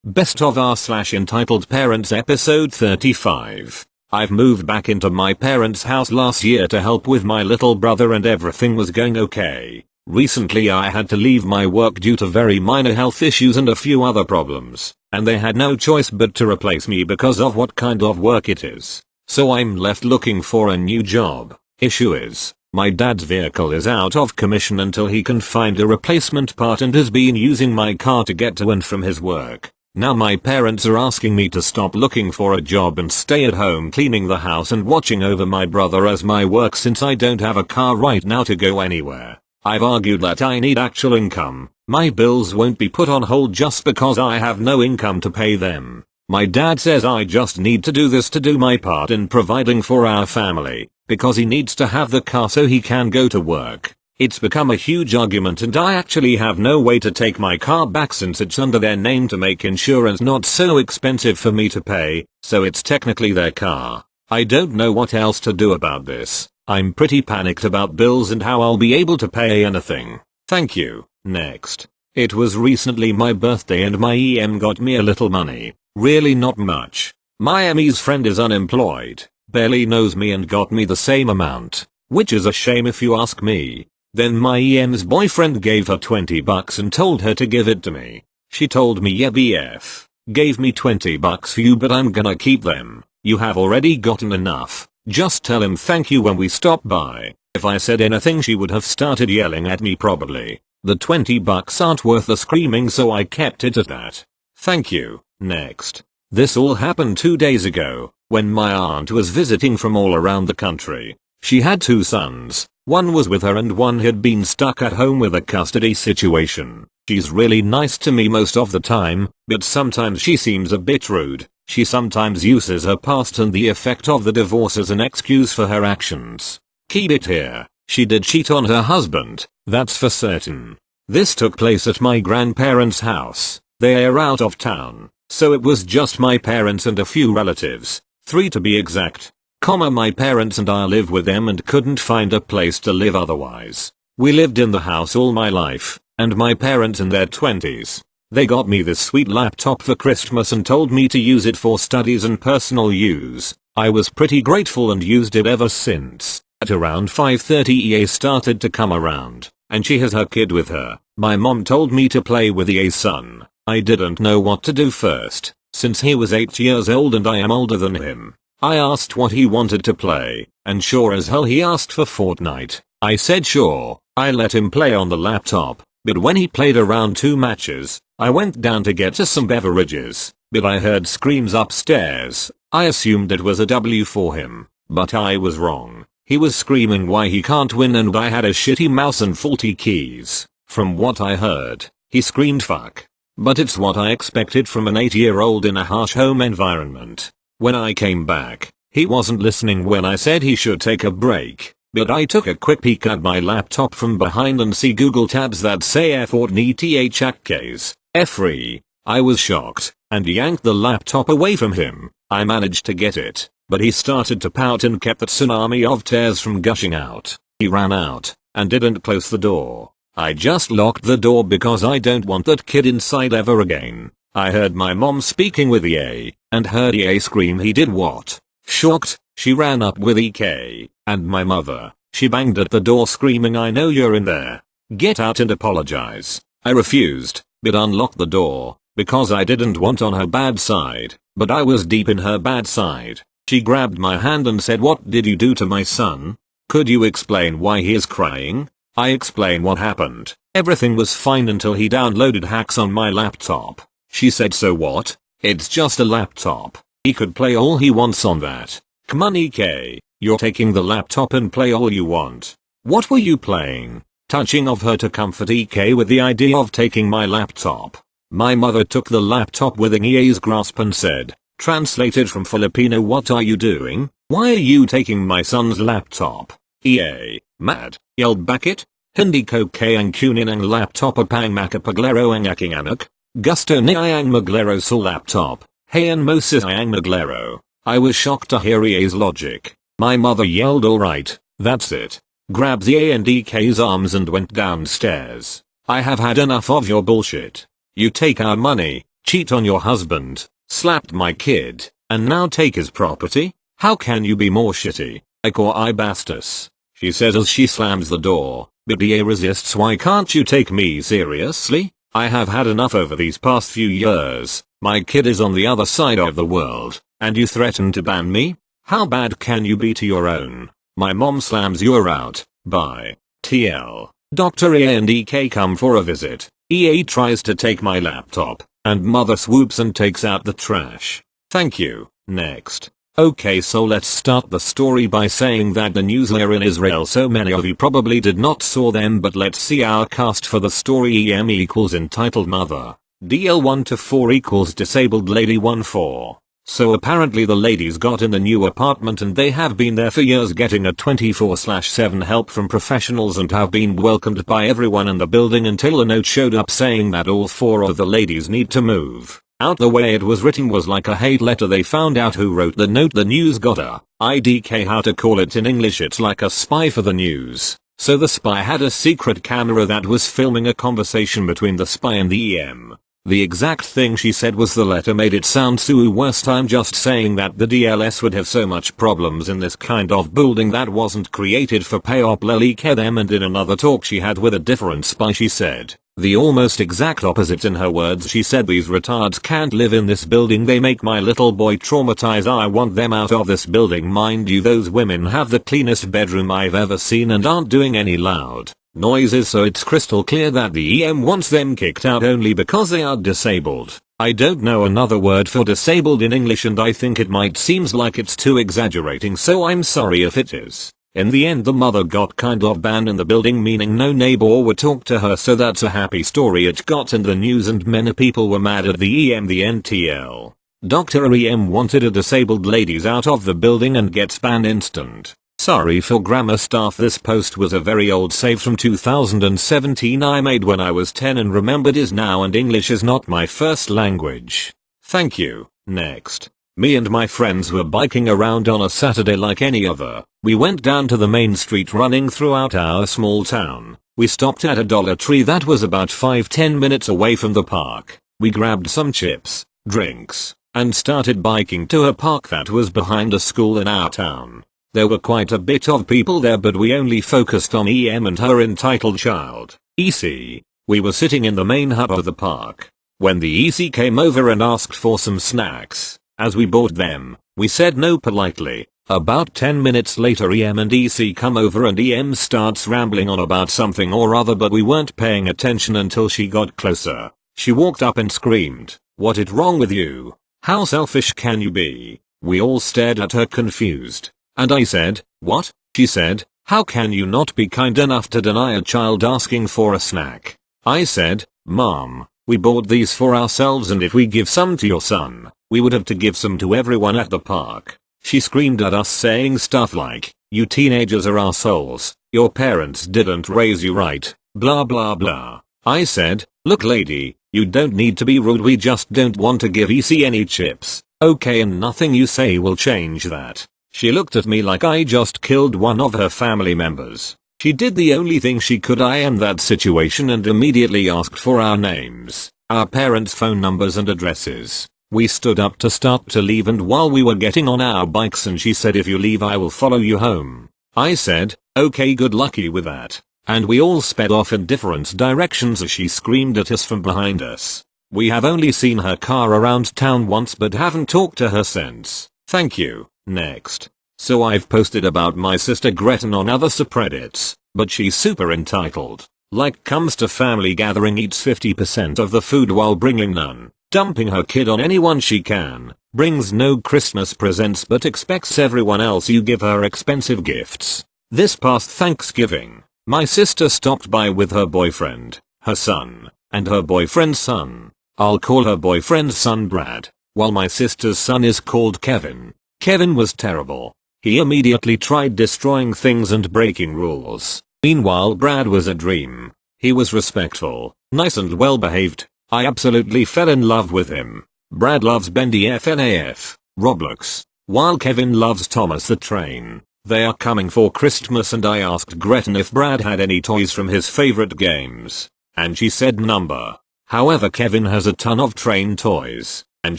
Best of r/entitled parents episode 35. I've moved back into my parents' house last year to help with my little brother and everything was going okay. Recently I had to leave my work due to very minor health issues and a few other problems, and they had no choice but to replace me because of what kind of work it is. So I'm left looking for a new job. Issue is, my dad's vehicle is out of commission until he can find a replacement part and has been using my car to get to and from his work. Now my parents are asking me to stop looking for a job and stay at home cleaning the house and watching over my brother as my work since I don't have a car right now to go anywhere. I've argued that I need actual income. My bills won't be put on hold just because I have no income to pay them. My dad says I just need to do this to do my part in providing for our family, because he needs to have the car so he can go to work. It's become a huge argument and I actually have no way to take my car back since it's under their name to make insurance not so expensive for me to pay, so it's technically their car. I don't know what else to do about this. I'm pretty panicked about bills and how I'll be able to pay anything. Thank you. Next. It was recently my birthday and my EM got me a little money. Really not much. My ME's friend is unemployed, barely knows me and got me the same amount, which is a shame if you ask me. Then my EM's boyfriend gave her $20 and told her to give it to me. She told me yeah BF, gave me $20 for you but I'm gonna keep them. You have already gotten enough. Just tell him thank you when we stop by. If I said anything she would have started yelling at me probably. The $20 aren't worth the screaming so I kept it at that. Thank you. Next. This all happened 2 days ago, when my aunt was visiting from all around the country. She had 2 sons. One was with her and one had been stuck at home with a custody situation. She's really nice to me most of the time, but sometimes she seems a bit rude. She sometimes uses her past and the effect of the divorce as an excuse for her actions. Keep it here. She did cheat on her husband, that's for certain. This took place at my grandparents' house. They are out of town, so it was just my parents and a few relatives, 3 to be exact. My parents and I live with them and couldn't find a place to live otherwise. We lived in the house all my life, and my parents in their 20s. They got me this sweet laptop for Christmas and told me to use it for studies and personal use. I was pretty grateful and used it ever since. At around 5:30 EA started to come around, and she has her kid with her. My mom told me to play with EA's son. I didn't know what to do first, since he was 8 years old and I am older than him. I asked what he wanted to play, and sure as hell he asked for Fortnite. I said sure. I let him play on the laptop, but when he played around 2 matches, I went down to get us some beverages, but I heard screams upstairs. I assumed it was a W for him, but I was wrong. He was screaming why he can't win and I had a shitty mouse and faulty keys. From what I heard, he screamed fuck. But it's what I expected from an 8-year-old in a harsh home environment. When I came back, he wasn't listening when I said he should take a break, but I took a quick peek at my laptop from behind and see Google tabs that say Fortnite F3. I was shocked, and yanked the laptop away from him. I managed to get it, but he started to pout and kept that tsunami of tears from gushing out. He ran out, and didn't close the door. I just locked the door because I don't want that kid inside ever again. I heard my mom speaking with EA, and heard EA scream he did what? Shocked, she ran up with EK, and my mother. She banged at the door screaming I know you're in there. Get out and apologize. I refused, but unlocked the door, because I didn't want on her bad side, but I was deep in her bad side. She grabbed my hand and said what did you do to my son? Could you explain why he is crying? I explained what happened. Everything was fine until he downloaded hacks on my laptop. She said so what? It's just a laptop. He could play all he wants on that. Come on EK, you're taking the laptop and play all you want. What were you playing? Touching of her to comfort EK with the idea of taking my laptop. My mother took the laptop within EA's grasp and said, translated from Filipino what are you doing? Why are you taking my son's laptop? EA, mad, yelled back it. Hindi ko kayang kunin ang laptop apang makapaglaro ang aking anak. Gusto niang maglaro sa laptop. Hayan mo sisayang maglaro. I was shocked to hear EA's logic. My mother yelled alright, that's it. Grabbed EA and EK's arms and went downstairs. I have had enough of your bullshit. You take our money, cheat on your husband, slapped my kid, and now take his property? How can you be more shitty? I bastus. She says as she slams the door, but DA resists. Why can't you take me seriously? I have had enough over these past few years. My kid is on the other side of the world, and you threaten to ban me? How bad can you be to your own? My mom slams you're out. Bye. TL. Dr. EA and EK come for a visit. EA tries to take my laptop, and mother swoops and takes out the trash. Thank you. Next. Okay, so let's start the story by saying that the news are in Israel, so many of you probably did not saw them, but let's see our cast for the story. EM equals entitled mother. DL 1 to 4 equals disabled lady 1-4. So apparently the ladies got in the new apartment and they have been there for years getting a 24/7 help from professionals and have been welcomed by everyone in the building until a note showed up saying that all 4 of the ladies need to move out. The way it was written was like a hate letter. They found out who wrote the note. The news got a IDK, how to call it in English, it's like a spy for the news. So the spy had a secret camera that was filming a conversation between the spy and the EM. The exact thing she said was the letter made it sound so worst. I'm just saying that the DLS would have so much problems in this kind of building that wasn't created for pay-op lelike them. And in another talk she had with a different spy, she said the almost exact opposite. In her words, she said these retards can't live in this building, they make my little boy traumatized, I want them out of this building. Mind you, those women have the cleanest bedroom I've ever seen and aren't doing any loud noises, so it's crystal clear that the EM wants them kicked out only because they are disabled. I don't know another word for disabled in English and I think it might seems like it's too exaggerating, so I'm sorry if it is. In the end the mother got kind of banned in the building, meaning no neighbor would talk to her, so that's a happy story. It got in the news and many people were mad at the EM. The NTL. Dr. EM wanted a disabled ladies out of the building and gets banned instant. Sorry for grammar staff, this post was a very old save from 2017 I made when I was 10 and remembered is now, and English is not my first language. Thank you. Next. Me and my friends were biking around on a Saturday like any other. We went down to the main street running throughout our small town. We stopped at a Dollar Tree that was about 5-10 minutes away from the park. We grabbed some chips, drinks, and started biking to a park that was behind a school in our town. There were quite a bit of people there, but we only focused on EM and her entitled child, EC. We were sitting in the main hub of the park when the EC came over and asked for some snacks. As we bought them, we said no politely. About 10 minutes later EM and EC come over and EM starts rambling on about something or other, but we weren't paying attention until she got closer. She walked up and screamed, "What is wrong with you? How selfish can you be?" We all stared at her confused. And I said, "What?" She said, "How can you not be kind enough to deny a child asking for a snack?" I said, "Mom, we bought these for ourselves and if we give some to your son, we would have to give some to everyone at the park." She screamed at us saying stuff like, "You teenagers are assholes, your parents didn't raise you right, blah blah blah." I said, "Look lady, you don't need to be rude, we just don't want to give EC any chips, okay, and nothing you say will change that." She looked at me like I just killed one of her family members. She did the only thing she could in that situation and immediately asked for our names, our parents' phone numbers and addresses. We stood up to start to leave, and while we were getting on our bikes and she said, "If you leave I will follow you home." I said, "Okay, good lucky with that." And we all sped off in different directions as she screamed at us from behind us. We have only seen her car around town once but haven't talked to her since. Thank you. Next. So I've posted about my sister Gretton on other subreddits, but she's super entitled. Like comes to family gathering, eats 50% of the food while bringing none, dumping her kid on anyone she can, brings no Christmas presents but expects everyone else you give her expensive gifts. This past Thanksgiving, my sister stopped by with her boyfriend, her son, and her boyfriend's son. I'll call her boyfriend's son Brad, while my sister's son is called Kevin. Kevin was terrible. He immediately tried destroying things and breaking rules. Meanwhile Brad was a dream. He was respectful, nice and well behaved. I absolutely fell in love with him. Brad loves Bendy FNAF, Roblox, while Kevin loves Thomas the Train. They are coming for Christmas and I asked Gretton if Brad had any toys from his favorite games. And she said number. However, Kevin has a ton of train toys, and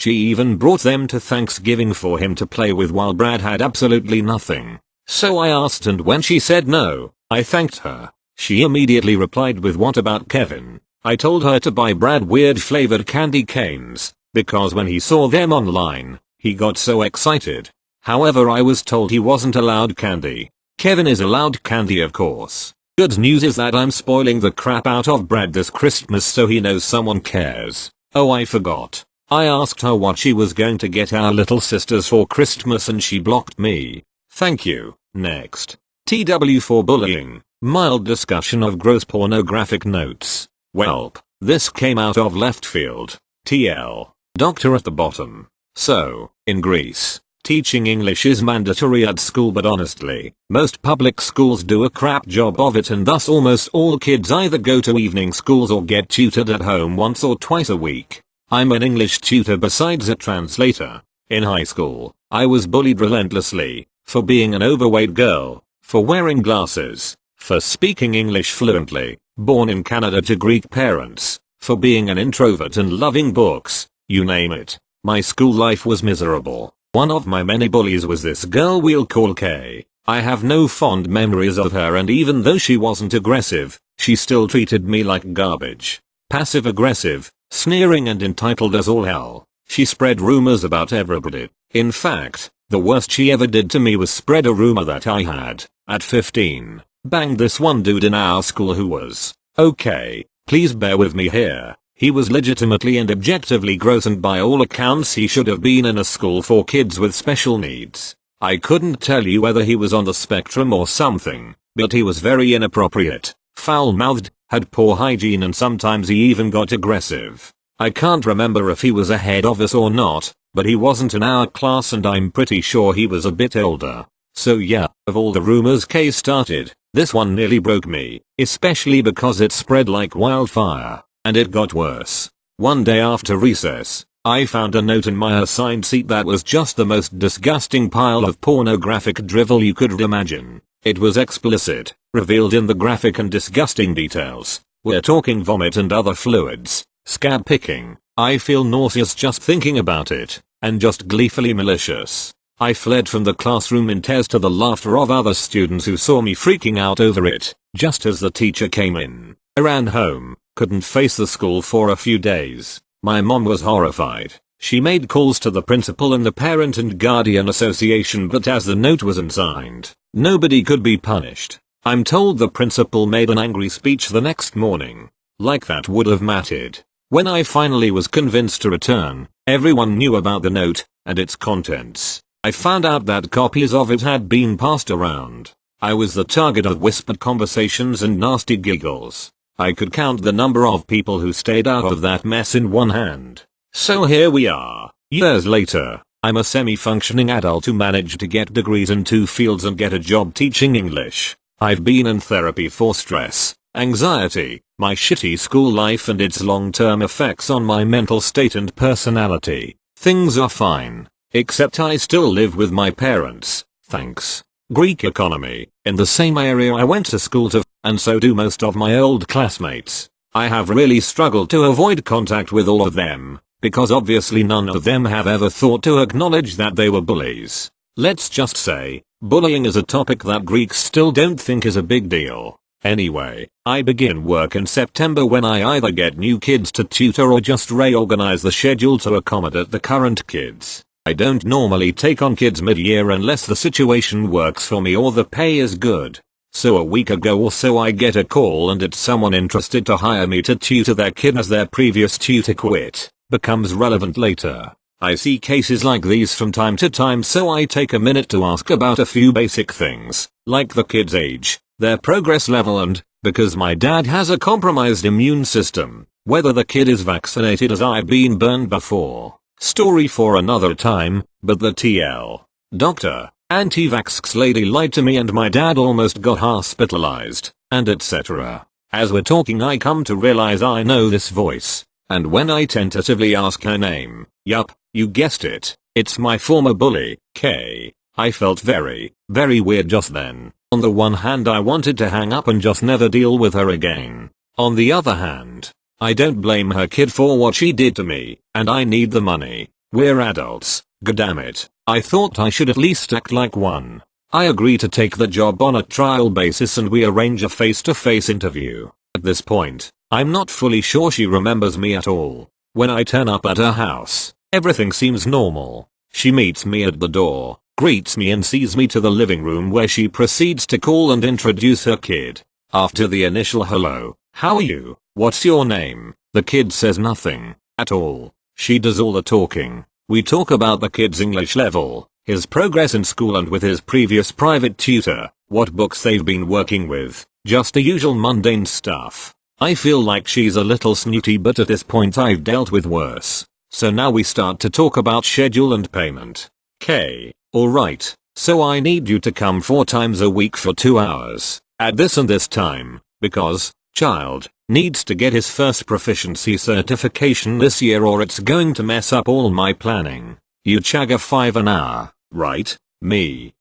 she even brought them to Thanksgiving for him to play with while Brad had absolutely nothing. So I asked, and when she said no, I thanked her. She immediately replied with, "What about Kevin?" I told her to buy Brad weird flavored candy canes, because when he saw them online, he got so excited. However, I was told he wasn't allowed candy. Kevin is allowed candy, of course. Good news is that I'm spoiling the crap out of Brad this Christmas so he knows someone cares. Oh, I forgot. I asked her what she was going to get our little sisters for Christmas and she blocked me. Thank you. Next. TW for bullying. Mild discussion of gross pornographic notes. Welp. This came out of left field. TL. Doctor at the bottom. So, in Greece, teaching English is mandatory at school, but honestly, most public schools do a crap job of it, and thus almost all kids either go to evening schools or get tutored at home once or twice a week. I'm an English tutor besides a translator. In high school, I was bullied relentlessly, for being an overweight girl, for wearing glasses, for speaking English fluently, born in Canada to Greek parents, for being an introvert and loving books, you name it. My school life was miserable. One of my many bullies was this girl we'll call Kay. I have no fond memories of her, and even though she wasn't aggressive, she still treated me like garbage. Passive aggressive, sneering and entitled as all hell. She spread rumors about everybody. In fact, the worst she ever did to me was spread a rumor that I had, at 15, banged this one dude in our school who was, okay, please bear with me here. He was legitimately and objectively gross, and by all accounts he should have been in a school for kids with special needs. I couldn't tell you whether he was on the spectrum or something, but he was very inappropriate, foul-mouthed, had poor hygiene, and sometimes he even got aggressive. I can't remember if he was ahead of us or not, but he wasn't in our class and I'm pretty sure he was a bit older. So yeah, of all the rumors Kay started, this one nearly broke me, especially because it spread like wildfire. And it got worse. One day after recess, I found a note in my assigned seat that was just the most disgusting pile of pornographic drivel you could imagine. It was explicit, revealed in the graphic and disgusting details. We're talking vomit and other fluids, scab picking. I feel nauseous just thinking about it, and just gleefully malicious. I fled from the classroom in tears to the laughter of other students who saw me freaking out over it, just as the teacher came in. I ran home. Couldn't face the school for a few days. My mom was horrified. She made calls to the principal and the parent and guardian association, but as the note was unsigned, nobody could be punished. I'm told the principal made an angry speech the next morning. Like that would have mattered. When I finally was convinced to return, everyone knew about the note and its contents. I found out that copies of it had been passed around. I was the target of whispered conversations and nasty giggles. I could count the number of people who stayed out of that mess in one hand. So here we are, years later. I'm a semi-functioning adult who managed to get degrees in 2 fields and get a job teaching English. I've been in therapy for stress, anxiety, my shitty school life and its long-term effects on my mental state and personality. Things are fine, except I still live with my parents, thanks. Greek economy, in the same area I went to school to, and so do most of my old classmates. I have really struggled to avoid contact with all of them, because obviously none of them have ever thought to acknowledge that they were bullies. Let's just say, bullying is a topic that Greeks still don't think is a big deal. Anyway, I begin work in September when I either get new kids to tutor or just reorganize the schedule to accommodate the current kids. I don't normally take on kids mid-year unless the situation works for me or the pay is good. So a week ago or so I get a call and it's someone interested to hire me to tutor their kid as their previous tutor quit. Becomes relevant later. I see cases like these from time to time, so I take a minute to ask about a few basic things, like the kid's age, their progress level and, because my dad has a compromised immune system, whether the kid is vaccinated as I've been burned before. Story for another time, but the TL. Doctor, anti-vax lady lied to me and my dad almost got hospitalized, and etc. As we're talking I come to realize I know this voice, and when I tentatively ask her name, yup, you guessed it, it's my former bully, Kay. I felt very, very weird just then. On the one hand I wanted to hang up and just never deal with her again. On the other hand, I don't blame her kid for what she did to me, and I need the money. We're adults, goddammit. I thought I should at least act like one. I agree to take the job on a trial basis and we arrange a face-to-face interview. At this point, I'm not fully sure she remembers me at all. When I turn up at her house, everything seems normal. She meets me at the door, greets me and sees me to the living room where she proceeds to call and introduce her kid. After the initial hello, how are you, what's your name, the kid says nothing at all. She does all the talking. We talk about the kid's English level, his progress in school and with his previous private tutor, what books they've been working with, just the usual mundane stuff. I feel like she's a little snooty, but at this point I've dealt with worse. So now we start to talk about schedule and payment. Okay, alright, so I need you to come 4 times a week for 2 hours, at this and this time, because, child, needs to get his first proficiency certification this year or it's going to mess up all my planning. You chagga 5 an hour, right? Me,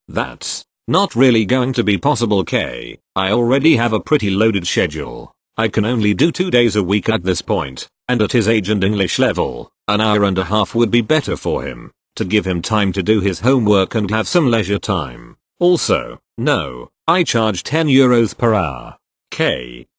that's not really going to be possible. I already have a pretty loaded schedule. I can only do 2 days a week at this point, and at his age and English level, an hour and a half would be better for him, to give him time to do his homework and have some leisure time. Also, no, I charge €10 per hour.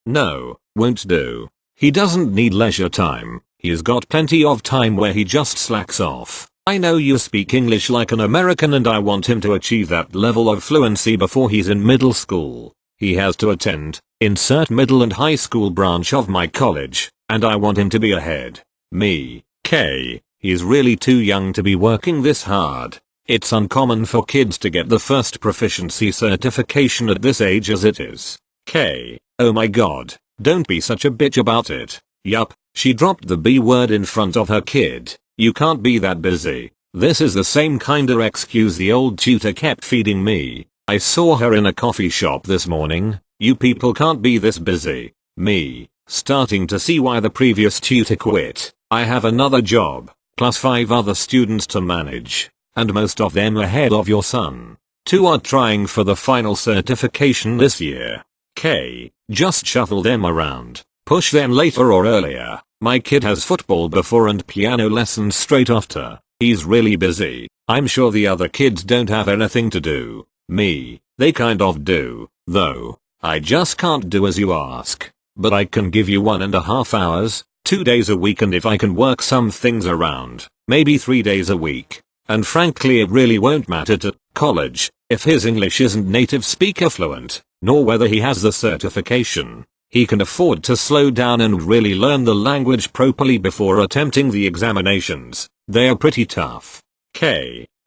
No, won't do. He doesn't need leisure time. He's got plenty of time where he just slacks off. I know you speak English like an American and I want him to achieve that level of fluency before he's in middle school. He has to attend, insert middle and high school branch of my college, and I want him to be ahead. Me, he's really too young to be working this hard. It's uncommon for kids to get the first proficiency certification at this age as it is. Oh my god, don't be such a bitch about it. Yup. She dropped the B word in front of her kid. You can't be that busy. This is the same kinda excuse the old tutor kept feeding me. I saw her in a coffee shop this morning. You people can't be this busy. Me, starting to see why the previous tutor quit. I have another job, plus 5 other students to manage, and most of them ahead of your son. 2 are trying for the final certification this year. Just shuffle them around. Push them later or earlier. My kid has football before and piano lessons straight after. He's really busy. I'm sure the other kids don't have anything to do. Me, they kind of do, though. I just can't do as you ask. But I can give you 1.5 hours, 2 days a week, and if I can work some things around, maybe 3 days a week. And frankly it really won't matter to college if his English isn't native speaker fluent, nor whether he has the certification. He can afford to slow down and really learn the language properly before attempting the examinations. They are pretty tough.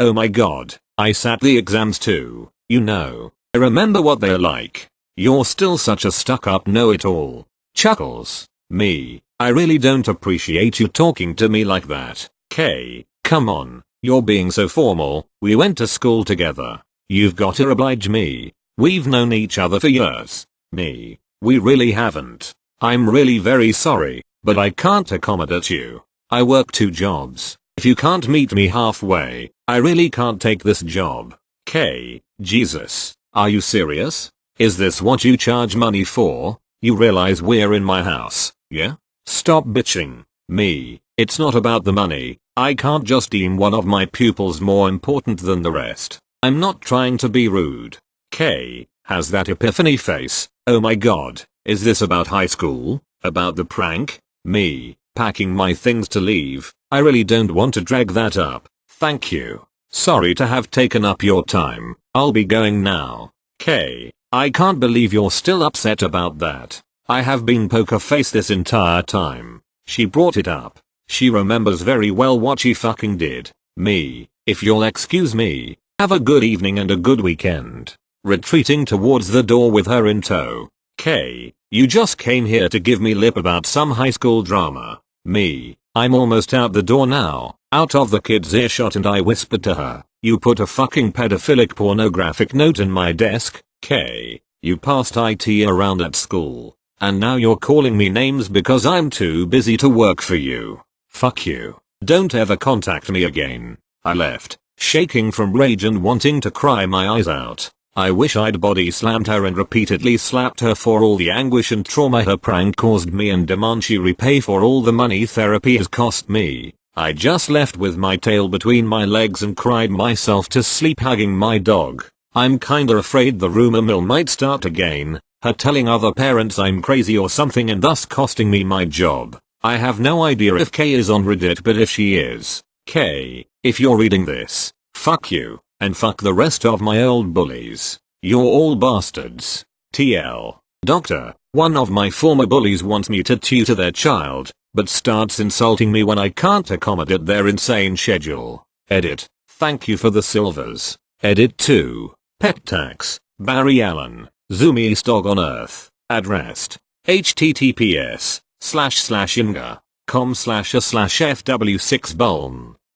Oh my god, I sat the exams too, you know. I remember what they're like. You're still such a stuck-up know-it-all. Chuckles. Me, I really don't appreciate you talking to me like that. Come on, you're being so formal. We went to school together. You've got to oblige me. We've known each other for years. Me. We really haven't. I'm really very sorry, but I can't accommodate you. I work 2 jobs. If you can't meet me halfway, I really can't take this job. Jesus. Are you serious? Is this what you charge money for? You realize we're in my house, yeah? Stop bitching. Me. It's not about the money. I can't just deem one of my pupils more important than the rest. I'm not trying to be rude. Has that epiphany face. Oh my god, is this about high school? About the prank? Me, packing my things to leave. I really don't want to drag that up. Thank you. Sorry to have taken up your time. I'll be going now. I can't believe you're still upset about that. I have been poker face this entire time. She brought it up. She remembers very well what she fucking did. Me, if you'll excuse me, have a good evening and a good weekend. Retreating towards the door with her in tow. You just came here to give me lip about some high school drama. Me, I'm almost out the door now, out of the kid's earshot, and I whispered to her, you put a fucking pedophilic pornographic note in my desk. You passed IT around at school, and now you're calling me names because I'm too busy to work for you. Fuck you. Don't ever contact me again. I left, shaking from rage and wanting to cry my eyes out. I wish I'd body slammed her and repeatedly slapped her for all the anguish and trauma her prank caused me and demand she repay for all the money therapy has cost me. I just left with my tail between my legs and cried myself to sleep hugging my dog. I'm kinda afraid the rumor mill might start again, her telling other parents I'm crazy or something and thus costing me my job. I have no idea if Kay is on Reddit, but if she is, Kay, if you're reading this, fuck you, and fuck the rest of my old bullies. You're all bastards. TL. Doctor, one of my former bullies wants me to tutor their child, but starts insulting me when I can't accommodate their insane schedule. Edit. Thank you for the silvers. Edit 2. Pet tax. Barry Allen. Zoomiest dog on earth. Addressed. https://inga.com/a/fw6buln.